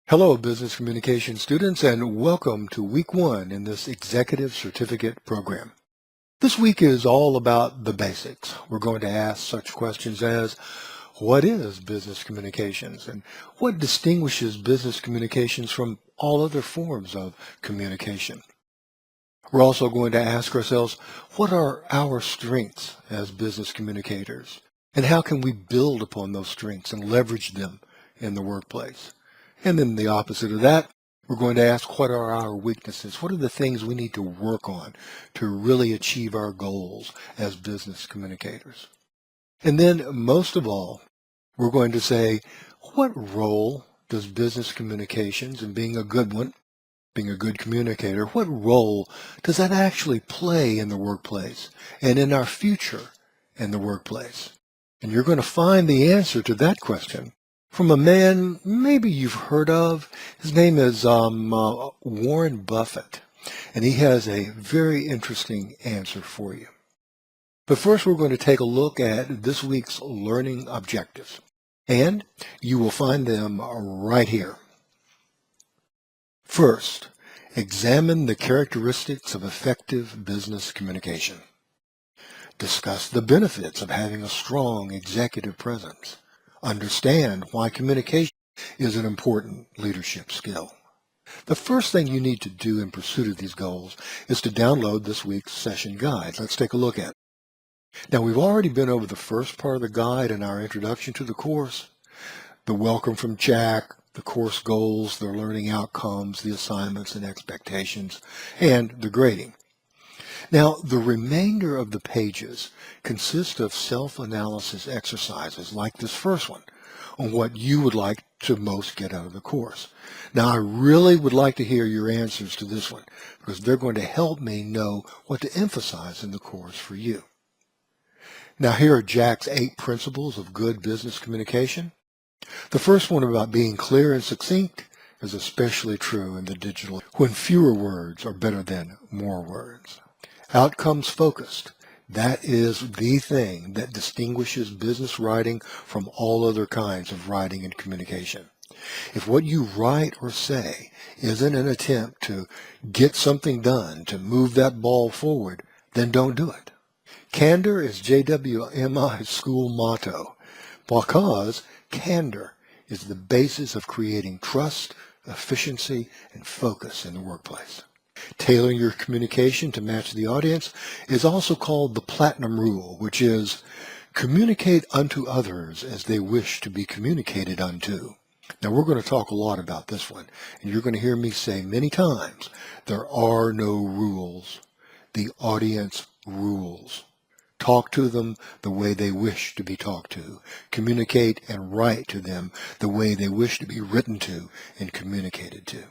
Hello, business communication students, and welcome to week one in this executive certificate program. This week is all about the basics. We're going to ask such questions as, what is business communications, and what distinguishes business communications from all other forms of communication? We're also going to ask ourselves, what are our strengths as business communicators, and how can we build upon those strengths and leverage them in the workplace? And then the opposite of that, we're going to ask, what are our weaknesses? What are the things we need to work on to really achieve our goals as business communicators? And then most of all, we're going to say, what role does business communications, and being a good one, being a good communicator, what role does that actually play in the workplace and in our future in the workplace? And you're going to find the answer to that question from a man maybe you've heard of. His name is Warren Buffett, and he has a very interesting answer for you. But first, we're going to take a look at this week's learning objectives, and you will find them right here. First, examine the characteristics of effective business communication. Discuss the benefits of having a strong executive presence. Understand why communication is an important leadership skill. The first thing you need to do in pursuit of these goals is to download this week's session guide. Let's take a look at it. Now, we've already been over the first part of the guide in our introduction to the course, the welcome from Jack, the course goals, the learning outcomes, the assignments and expectations, and the grading. Now, the remainder of the pages consist of self-analysis exercises like this first one on what you would like to most get out of the course. Now, I really would like to hear your answers to this one because they're going to help me know what to emphasize in the course for you. Now, here are Jack's 8 principles of good business communication. The first one about being clear and succinct is especially true in the digital, when fewer words are better than more words. Outcomes focused. That is the thing that distinguishes business writing from all other kinds of writing and communication. If what you write or say isn't an attempt to get something done, to move that ball forward, then don't do it. Candor is JWMI's school motto because candor is the basis of creating trust, efficiency, and focus in the workplace. Tailoring your communication to match the audience is also called the platinum rule, which is communicate unto others as they wish to be communicated unto. Now, we're going to talk a lot about this one, and you're going to hear me say many times, there are no rules. The audience rules. Talk to them the way they wish to be talked to. Communicate and write to them the way they wish to be written to and communicated to.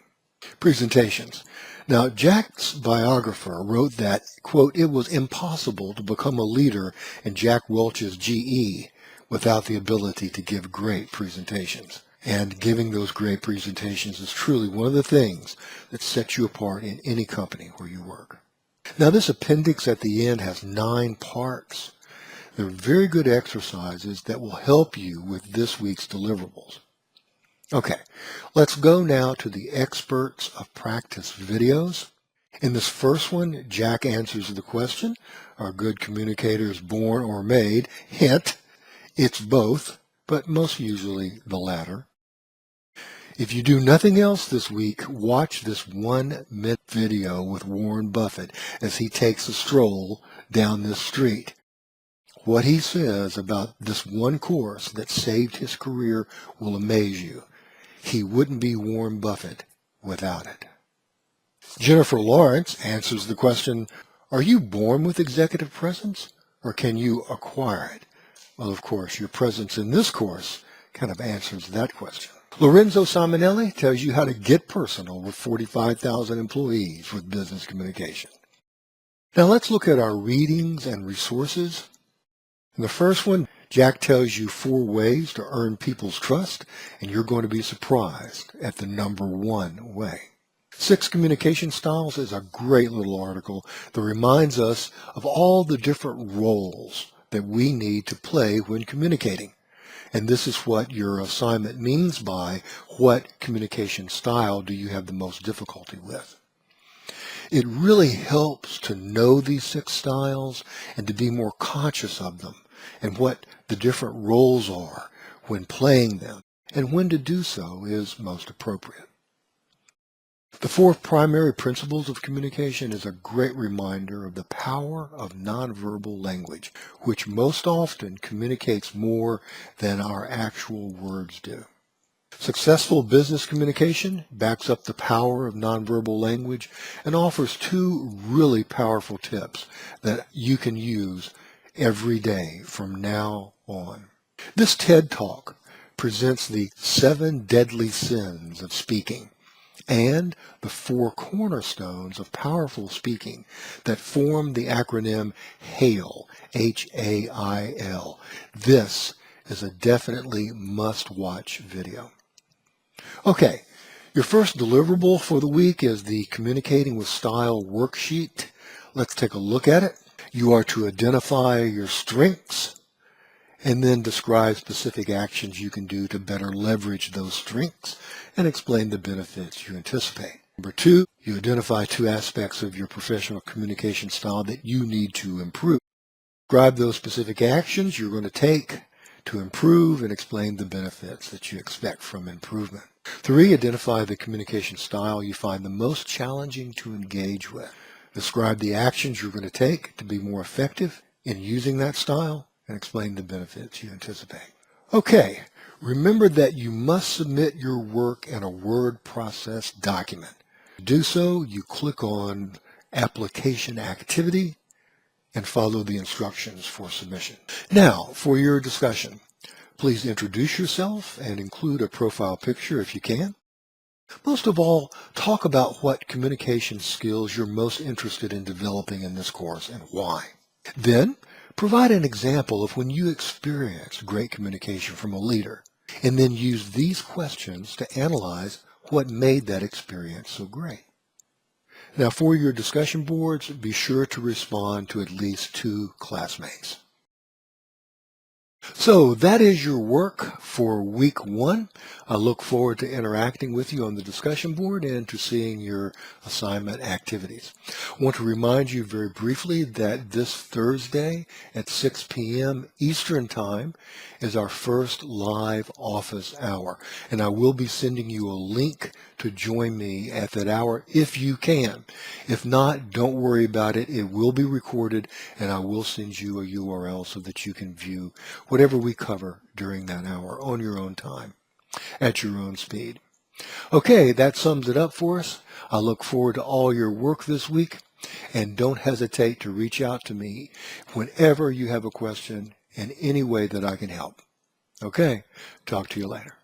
Presentations. Now, Jack's biographer wrote that, quote, it was impossible to become a leader in Jack Welch's GE without the ability to give great presentations. And giving those great presentations is truly one of the things that sets you apart in any company where you work. Now, this appendix at the end has 9 parts. They're very good exercises that will help you with this week's deliverables. Okay, let's go now to the experts of practice videos. In this first one, Jack answers the question, are good communicators born or made? Hint, it's both, but most usually the latter. If you do nothing else this week, watch this 1-minute video with Warren Buffett as he takes a stroll down this street. What he says about this one course that saved his career will amaze you. He wouldn't be Warren Buffett without it. Jennifer Lawrence answers the question, are you born with executive presence or can you acquire it? Well, of course, your presence in this course kind of answers that question. Lorenzo Simonelli tells you how to get personal with 45,000 employees with business communication. Now let's look at our readings and resources. In the first one, Jack tells you 4 ways to earn people's trust, and you're going to be surprised at the number 1 way. 6 Communication Styles is a great little article that reminds us of all the different roles that we need to play when communicating. And this is what your assignment means by what communication style do you have the most difficulty with. It really helps to know these 6 styles and to be more conscious of them and what the different roles are when playing them and when to do so is most appropriate. The 4 primary principles of communication is a great reminder of the power of nonverbal language, which most often communicates more than our actual words do. Successful business communication backs up the power of nonverbal language and offers 2 really powerful tips that you can use every day from now on. This TED Talk presents the 7 deadly sins of speaking and the 4 cornerstones of powerful speaking that form the acronym HAIL, H-A-I-L. This is a definitely must-watch video. Okay, your first deliverable for the week is the Communicating with Style worksheet. Let's take a look at it. You are to identify your strengths and then describe specific actions you can do to better leverage those strengths and explain the benefits you anticipate. Number 2, you identify 2 aspects of your professional communication style that you need to improve. Describe those specific actions you're going to take to improve and explain the benefits that you expect from improvement. 3, identify the communication style you find the most challenging to engage with. Describe the actions you're going to take to be more effective in using that style and explain the benefits you anticipate. Okay, remember that you must submit your work in a word process document. To do so, you click on Application Activity and follow the instructions for submission. Now, for your discussion, please introduce yourself and include a profile picture if you can. Most of all, talk about what communication skills you're most interested in developing in this course and why. Then, provide an example of when you experienced great communication from a leader, and then use these questions to analyze what made that experience so great. Now, for your discussion boards, be sure to respond to at least 2 classmates. So that is your work for week 1. I look forward to interacting with you on the discussion board and to seeing your assignment activities. I want to remind you very briefly that this Thursday at 6 p.m. Eastern Time is our first live office hour, and I will be sending you a link to join me at that hour if you can. If not, don't worry about it. It will be recorded, and I will send you a URL so that you can view whatever we cover during that hour on your own time, at your own speed. Okay, that sums it up for us. I look forward to all your work this week, and don't hesitate to reach out to me whenever you have a question in any way that I can help. Okay, talk to you later.